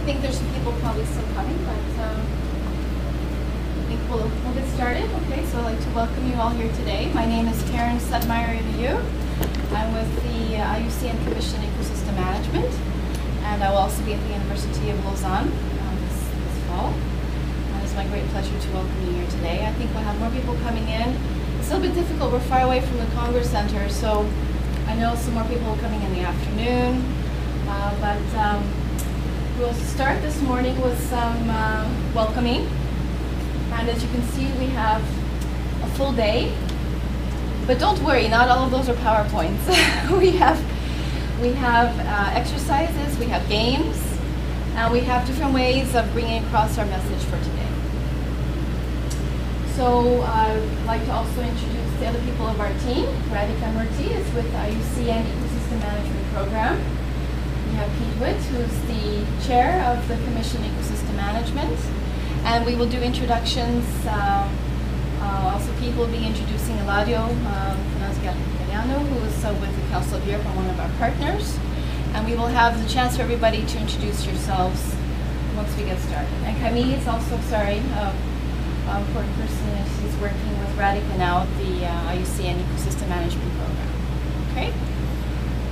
think there's some people probably still coming, but I think we'll get started. Okay, so I'd like to welcome you all here today. My name is Karen Sudmeyer-Review. I'm with the IUCN Commission Ecosystem Management, and I will also be at the University of Lausanne this fall. It's my great pleasure to welcome you here today. I think we'll have more people coming in. It's a little bit difficult. We're far away from the Congress Center, so I know some more people are coming in the afternoon. But we'll start this morning with some welcoming. And as you can see, we have a full day. But don't worry, not all of those are PowerPoints. we have exercises, we have games, and we have different ways of bringing across our message for today. So I'd like to also introduce the other people of our team. Radhika Murthy is with the IUCN Ecosystem Management Program. We have Pete Witt, who's the chair of the Commission Ecosystem Management. And we will do introductions. Also, Pete will be introducing Eladio Galiano, who is with the Council of Europe and one of our partners. And we will have the chance for everybody to introduce yourselves once we get started. And Camille is also, important person, and she's working with Radhika now at the IUCN Ecosystem Management Program. Okay?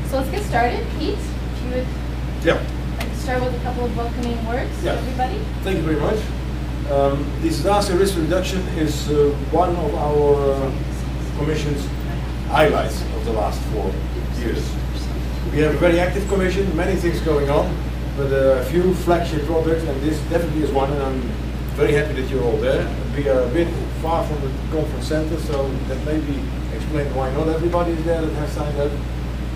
So let's get started. Pete, if you would like to start with a couple of welcoming words to everybody. Thank you very much. Disaster risk reduction is one of our Commission's highlights of the last 4 years. We have a very active Commission, many things going on, but a few flagship projects, and this definitely is one, and I'm very happy that you're all there. We are a bit far from the conference center, so that maybe explains why not everybody is there that has signed up.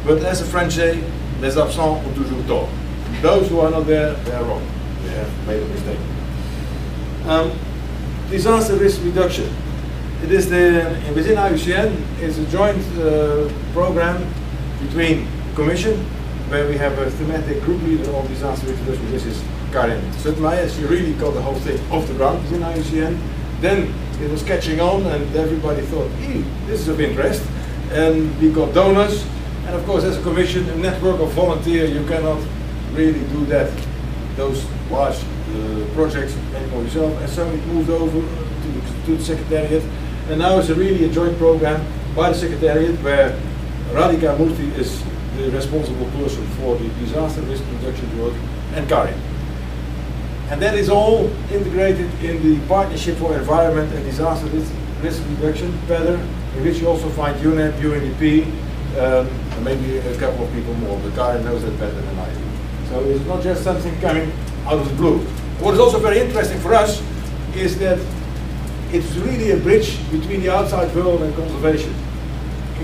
But as the French say, les absents ont toujours tort. Those who are not there, they are wrong. They have made a mistake. Disaster risk reduction. It is within IUCN, it's a joint program between Commission, where we have a thematic group leader of disaster risk reduction. This is Karin Sudmeyer. She really got the whole thing off the ground within IUCN. Then it was catching on, and everybody thought, this is of interest. And we got donors, and of course, as a Commission, a network of volunteers, you cannot really do that, those large projects anymore yourself. And so it moved over to the Secretariat, and now it's really a joint program by the Secretariat, where Radhika Murthy is the responsible person for the disaster risk reduction work, and Karin. And that is all integrated in the Partnership for Environment and Disaster Risk Reduction, PEDR, in which you also find UNEP, UNDP, and maybe a couple of people more, but Karin knows that better than I do. So it's not just something coming out of the blue. What is also very interesting for us is that it's really a bridge between the outside world and conservation.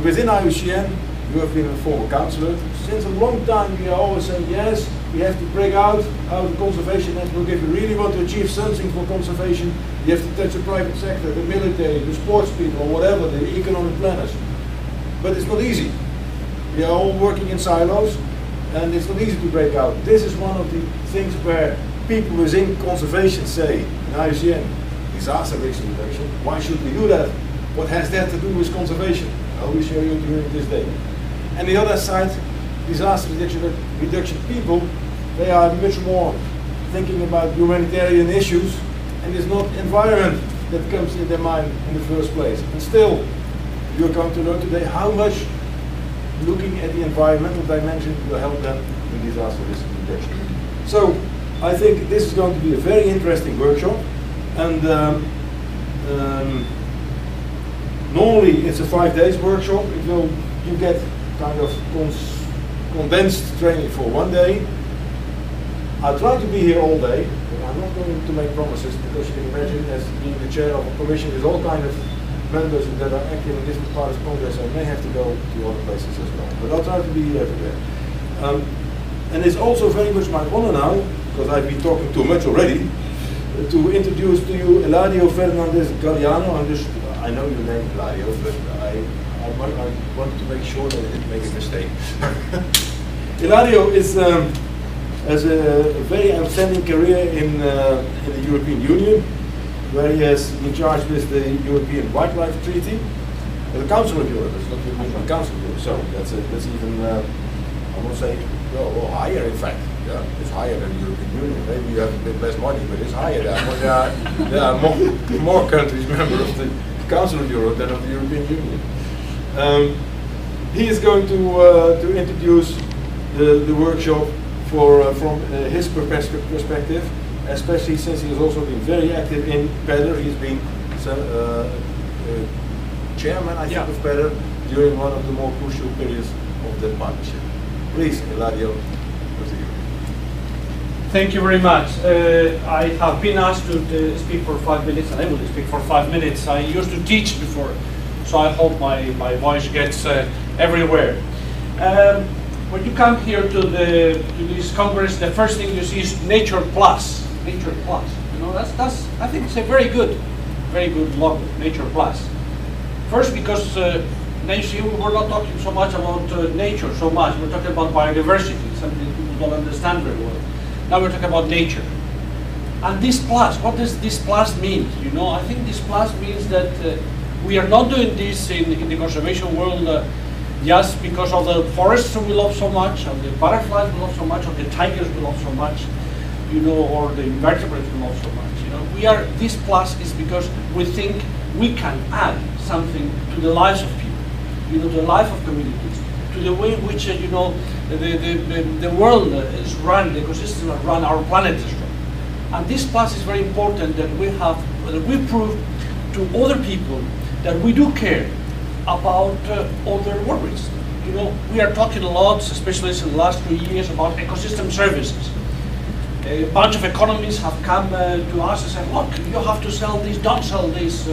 Within IUCN, you have been a former councillor. Since a long time we are always saying, yes, we have to break out the conservation network. If we really want to achieve something for conservation, you have to touch the private sector, the military, the sports people, or whatever, the economic planners. But it's not easy. We are all working in silos, and it's not easy to break out. This is one of the things where people within conservation say, in IUCN, disaster risk reduction, why should we do that? What has that to do with conservation? I will show you during this day. And the other side, disaster reduction people, they are much more thinking about humanitarian issues, and it's not environment that comes in their mind in the first place. And still, you're going to learn today how much looking at the environmental dimension will help them in disaster risk reduction. So, I think this is going to be a very interesting workshop, and normally it's a 5 days workshop. You get kind of condensed training for 1 day. I'll try to be here all day, but I'm not going to make promises, because you can imagine, as being the chair of a commission with all kinds of members that are active in different parts of Congress, I may have to go to other places as well. But I'll try to be everywhere. And it's also very much my honor now, because I've been talking too much already, to introduce to you Eladio Galiano. I know your name, Eladio, but I want to make sure that I didn't make a mistake. Eladio has a very outstanding career in the European Union, where he has been charged with the European Wildlife Treaty, the Council of Europe. It's not the European Council of Europe, so that's even I would say, well, higher in fact. Yeah, it's higher than the European Union. Maybe you have a bit less money, but it's higher there. But there are more countries members of the Council of Europe than of the European Union. He is going to introduce the workshop from his perspective, especially since he has also been very active in PEDR. He's been chairman, I think, of PEDR during one of the more crucial periods of the partnership. Please, Eladio. Thank you very much. I have been asked to speak for 5 minutes, and I will speak for 5 minutes. I used to teach before, so I hope my voice gets everywhere. When you come here to this congress, the first thing you see is Nature Plus. Nature Plus. You know, that's I think it's a very good logo, Nature Plus. First, because now you see we're not talking so much about nature so much. We're talking about biodiversity, something people don't understand very well. Now we're talking about nature. And this plus, what does this plus mean? You know, I think this plus means that we are not doing this in the conservation world just because of the forests we love so much, and the butterflies we love so much, or the tigers we love so much, you know, or the invertebrates we love so much. You know, this plus is because we think we can add something to the lives of people, you know, the life of communities, to the way in which you know the world is run, the ecosystem is run, our planet is run. And this plus is very important that we prove to other people that we do care about other worries. You know, we are talking a lot, especially in the last 2 years, about ecosystem services. A bunch of economists have come to us and said, look, you have to sell this, don't sell this.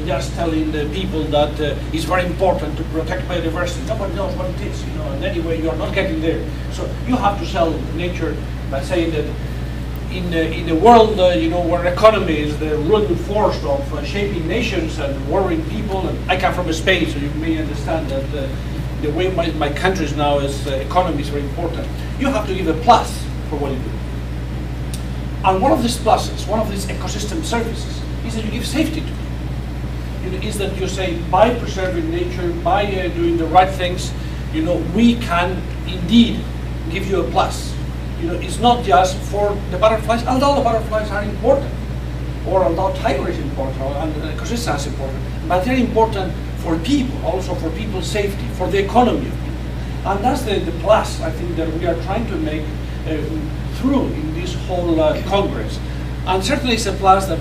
Just telling the people that it's very important to protect biodiversity. Nobody knows what it is, you know, and anyway, you're not getting there. So you have to sell nature by saying that in a world, you know, where economy is the ruling force of shaping nations and worrying people, and I come from Spain, so you may understand that the way my country is now is economy is very important. You have to give a plus for what you do. And one of these pluses, one of these ecosystem services, is that you give safety to people. Is that you say, by preserving nature, by doing the right things, you know, we can indeed give you a plus. You know, it's not just for the butterflies, although the butterflies are important, or although tiger is important, and the ecosystem is important, but they're important for people, also for people's safety, for the economy of people. And that's the plus, I think, that we are trying to make through in this whole Congress. And certainly it's a plus that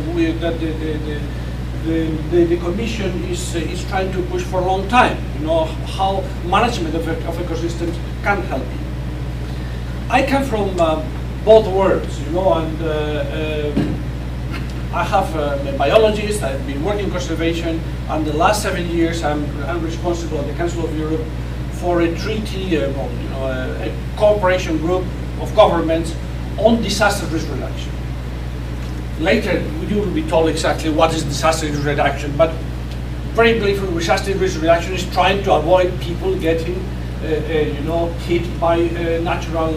the Commission is trying to push for a long time, you know, how management of ecosystems can help you. I come from both worlds, you know, and I have a biologist, I've been working in conservation, and the last 7 years I'm responsible at the Council of Europe for a treaty, a cooperation group of governments on disaster risk reduction. Later, you will be told exactly what is disaster risk reduction, but very briefly, disaster risk reduction is trying to avoid people getting, you know, hit by natural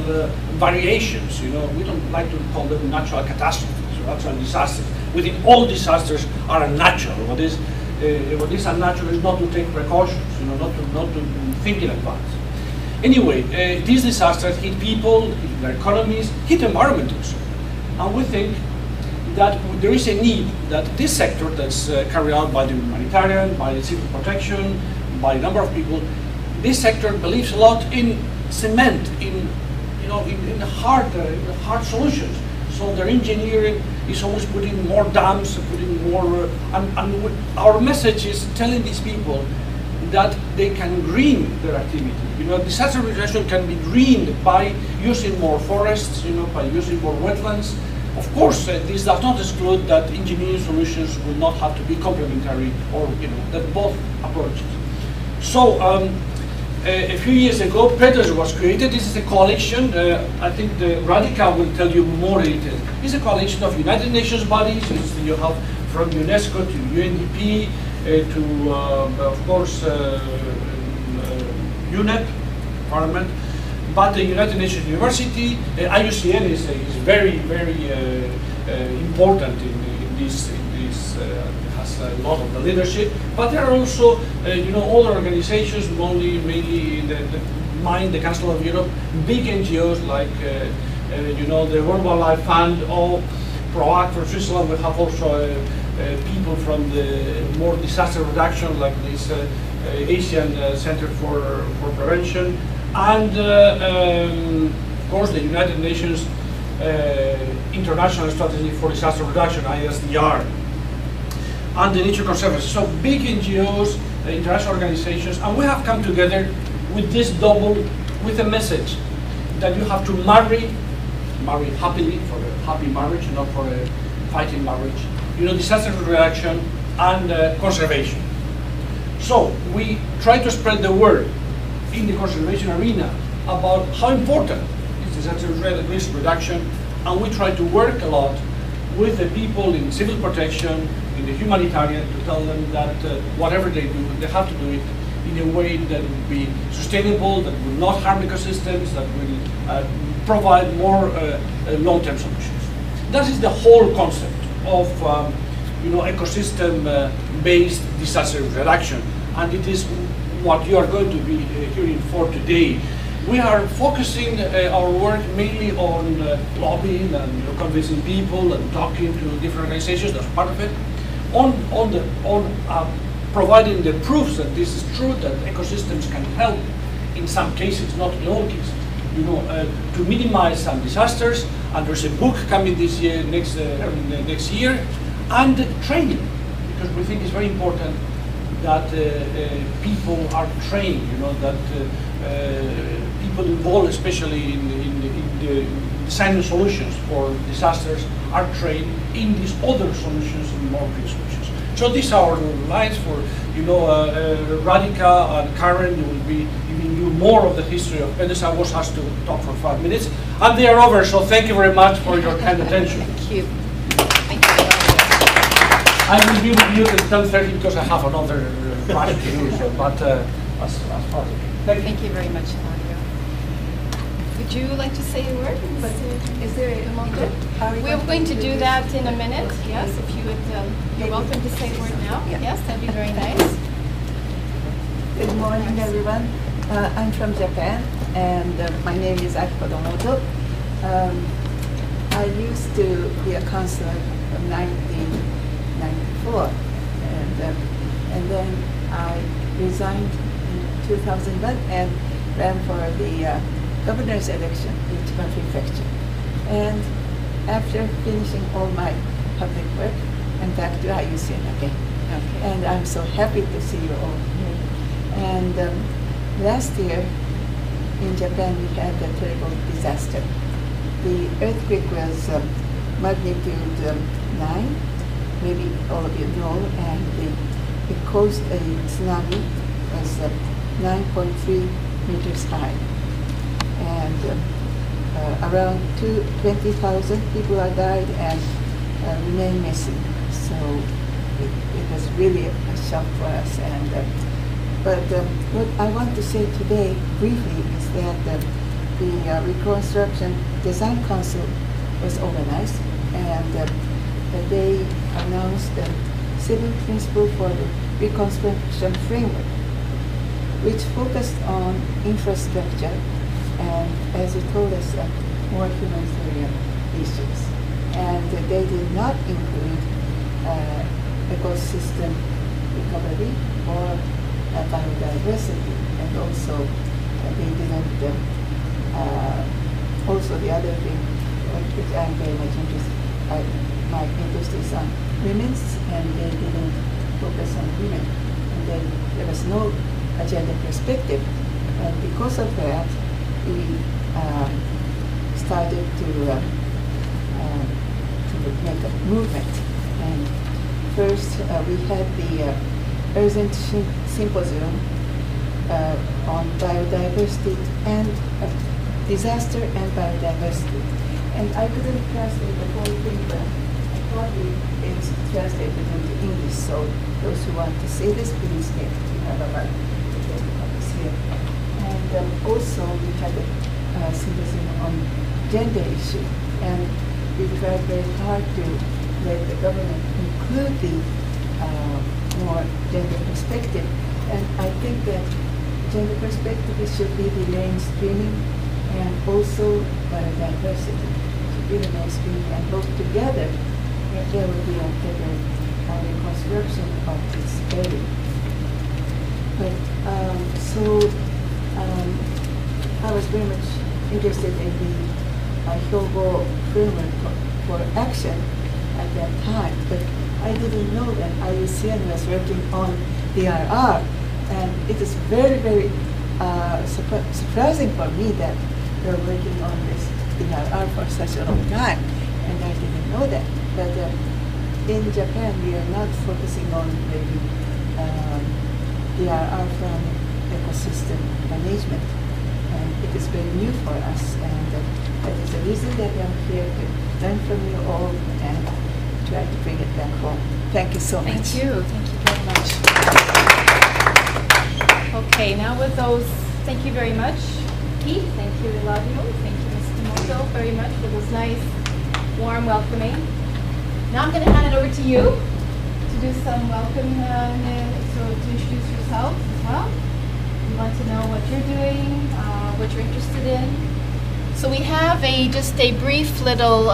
variations. You know, we don't like to call them natural catastrophes or natural disasters. We think all disasters are unnatural. What is unnatural is not to take precautions. You know, not to think in advance. Anyway, these disasters hit people, hit their economies, hit the environment also, and we think that there is a need that this sector that's carried out by the humanitarian, by the civil protection, by a number of people, this sector believes a lot in cement, in hard solutions. So their engineering is always putting more dams, putting more, and our message is telling these people that they can green their activity. You know, disaster reduction can be greened by using more forests, you know, by using more wetlands. Of course, this does not exclude that engineering solutions will not have to be complementary, or you know, that both approaches. So, a few years ago, PEDR was created. This is a coalition. I think the Radhika will tell you more detail. It's a coalition of United Nations bodies. You have from UNESCO to UNDP to, of course, UNEP, Parliament. But the United Nations University, IUCN is very, very important in this. Has a lot of the leadership. But there are also, you know, other organizations, mainly the mind the Council of Europe, big NGOs like you know, the World Wildlife Fund or PROACT for Switzerland. We have also people from the more disaster reduction, like this Asian Center for Prevention, and of course the United Nations International Strategy for Disaster Reduction, ISDR, and the Nature Conservancy. So big NGOs, international organizations, and we have come together with this with a message that you have to marry happily, for a happy marriage, not for a fighting marriage. You know, disaster reduction and conservation. So we try to spread the word in the conservation arena about how important is disaster risk reduction, and we try to work a lot with the people in civil protection, in the humanitarian, to tell them that whatever they do, they have to do it in a way that will be sustainable, that will not harm ecosystems, that will provide more long-term solutions. That is the whole concept of you know, ecosystem-based disaster reduction, and it is what you are going to be hearing for today. We are focusing our work mainly on lobbying and, you know, convincing people and talking to different organizations. That's part of it. On providing the proofs that this is true, that ecosystems can help in some cases, not in all cases, you know, to minimize some disasters. And there's a book coming this year, next year, and training, because we think it's very important that people are trained, you know, that people involved, especially in the designing solutions for disasters, are trained in these other solutions and more green solutions. So these are our lines for, you know, Radhika and Karen will be giving you more of the history of PEDES. I was asked to talk for 5 minutes, and they are over, so thank you very much for your kind attention. Thank you. Thank you. I will be with you till 10:30 because I have another class to do, so, but as part of it. Thank you very much, Mario. Would you like to say a word? Is there a moment? We're going to do that in a minute. Yes, if you would, you're welcome to say a word now. Yeah. Yes, that'd be very nice. Good morning, everyone. I'm from Japan, and my name is Akiko Domoto. I used to be a counselor from 1994, and then I resigned in 2001 and ran for the governor's election in Chiba Prefecture. And after finishing all my public work, I'm back to IUCN again. Okay. And I'm so happy to see you all here. And last year in Japan we had a terrible disaster. The earthquake was magnitude 9, maybe all of you know, and it caused a tsunami. It was 9.3 meters high. And around 20,000 people have died and remain missing. So it was really a shock for us. And but what I want to say today briefly is that the Reconstruction Design Council was organized, and they announced the 7 principles for the reconstruction framework, which focused on infrastructure and, as you told us, more humanitarian issues. And they did not include ecosystem recovery or biodiversity, and also they didn't. Also, the other thing which I'm very much interested, my interest is on women's, and they didn't focus on women. And then there was no agenda perspective, and because of that, we started to make a movement. And first, we had the urgent symposium on biodiversity and disaster and biodiversity. And I couldn't translate the whole thing, but I thought it's translated into English. So those who want to see this, please get to have a look. It's here. And also we had a symposium on gender issue, and we tried very hard to let the government include the more gender perspective. And I think that gender perspective, it should be the mainstreaming and also biodiversity. It should be the mainstreaming, and both together, there will be a better reconstruction of this area. But I was very much interested in the Hyogo framework for action at that time, but I didn't know that IUCN was working on DRR, and it is very, very surprising for me that they're working on this DRR for such a long time, and I didn't know that. But in Japan, we are not focusing on maybe DRR from ecosystem management, and it is very new for us, and that is the reason that I'm here to learn from you all and try to bring it back home. Thank you so much. Thank you very much. Okay, now with those, thank you very much, Keith, thank you, Eladio, thank you, Mr. Moto, very much for this nice, warm welcoming. Now I'm going to hand it over to you to do some welcome, so to introduce yourself as well. We want to know what you're doing, what you're interested in. So we have just a brief little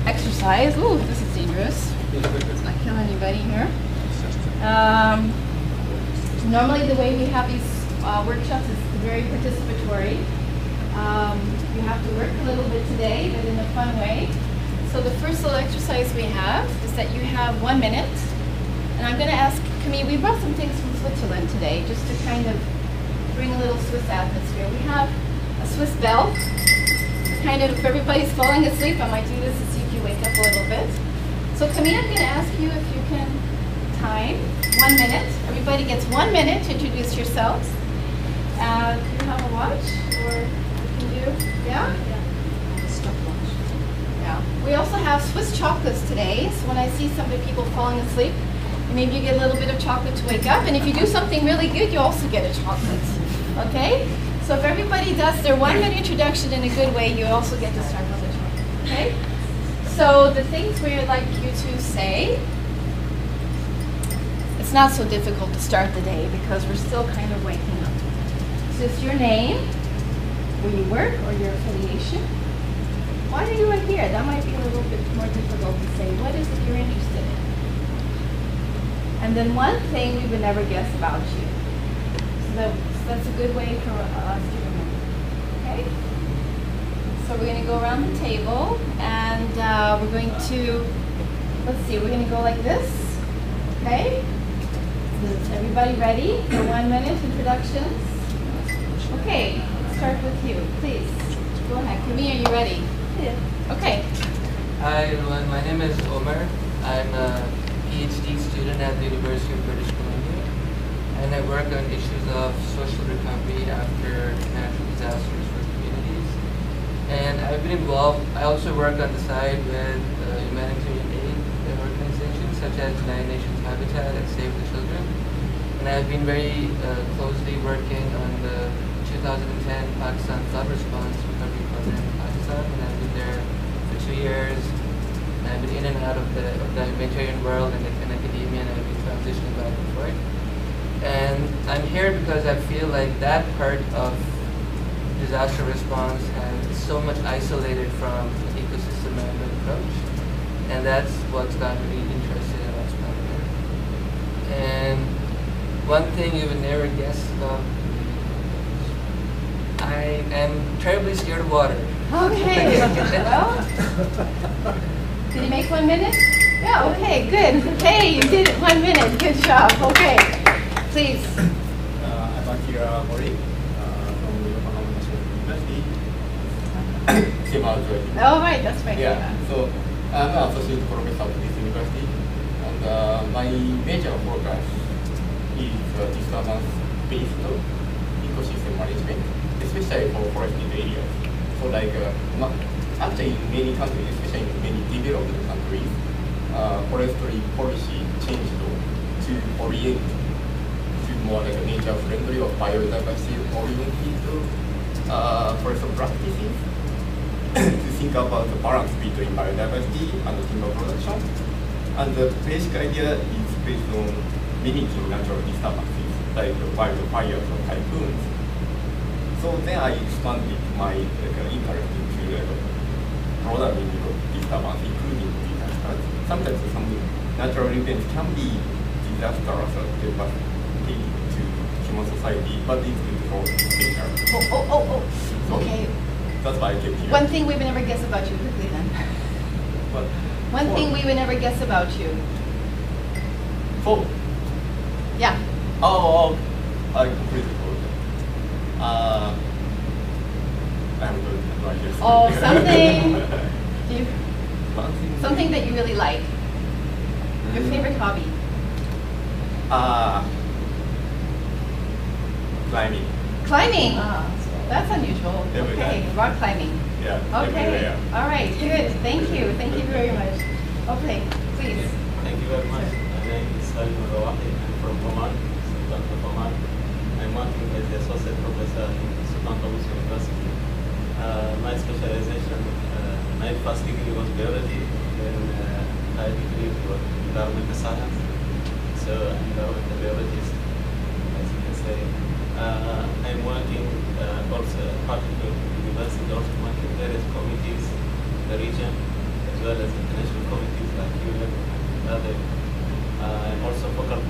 exercise. Ooh, this is dangerous. Let's not kill anybody here. Normally the way we have these workshops is very participatory. You have to work a little bit today, but in a fun way. So the first little exercise we have is that you have 1 minute. And I'm going to ask Camille, we brought some things from Switzerland today, just to kind of bring a little Swiss atmosphere. We have a Swiss bell. Kind of, if everybody's falling asleep, I might do this to see if you wake up a little bit. So Camille, I'm going to ask you if you can time 1 minute. Everybody gets 1 minute to introduce yourselves. Do you have a watch, or what can you do? Yeah? Stopwatch. Yeah. We also have Swiss chocolates today. So when I see some of the people falling asleep, maybe you get a little bit of chocolate to wake up. And if you do something really good, you also get a chocolate. Okay? So if everybody does their 1 minute introduction in a good way, you also get to start with a chocolate. Okay? So the things we'd like you to say, it's not so difficult to start the day because we're still kind of waking up. So it's your name, where you work, or your affiliation. Why are you in here? That might be a little bit more difficult to say. What is it you're interested in? And then one thing we would never guess about you. So that's a good way for us to remember. Okay? So we're going to go around the table, and we're going to, let's see, we're going to go like this. Okay? Is everybody ready for 1 minute introductions? Okay, let's start with you, please. Go ahead. Camille, are you ready? Yeah. Okay. Hi everyone, my name is Omar. I'm a PhD student at the University of British Columbia, and I work on issues of social recovery after natural disasters for communities. And I've been involved, I also work on the side with humanitarian aid organizations such as United Nations Habitat and Save the Children. And I've been very closely working on the 2010 Pakistan flood response recovery program in Pakistan, and I've been there for 2 years. And I've been in and out of the humanitarian world and academia, and I've been transitioning back and forth. And I'm here because I feel like that part of disaster response is so much isolated from the ecosystem management approach, and that's what's got me interested in what's going on. And one thing you would never guess about, I am terribly scared of water. Okay. Well, did you make 1 minute? Yeah, okay, good. Hey, you did it 1 minute. Good job. Okay. Please. I'm Akira Mori from the Yokohama National University. Same as well. Oh, right, that's right. Yeah, so I'm an associate professor at this university, and my major focus is disturbance-based ecosystem management, especially for forested areas. So like, actually in many countries, especially in many developed countries, forestry policy changed to orient to more like a nature-friendly or biodiversity-oriented forestry practices to think about the balance between biodiversity and timber production. And the basic idea is based on limiting natural disturbances. like wildfires or typhoons. So then I expanded my interest into programming disturbance, including disasters. Sometimes some natural events can be disastrous or devastating to human society, but it's good for nature. So Okay. that's why I came here. One thing we would never guess about you, quickly then. But One thing we would never guess about you. for Yeah. I completely forgot. I'm good. I guess. Oh, something. Do you, Something. something that you really like. Your favorite hobby. Climbing. Climbing. That's unusual. Every Okay, time. rock climbing. Yeah. Okay. Everywhere. All right. Good. Thank you. Thank you very much. Okay. Please. Thank you very much. My name is Salim Rawahi. I'm from Oman, Sultan of Oman. I'm working as the associate professor in Sultan Qaboos University. My specialization, my first degree was biology, then my degree was environmental science. So I'm a biologist, as you can say. I'm working also part of the university, also working various committees in the region, as well as international committees like UN and other. I'm also focal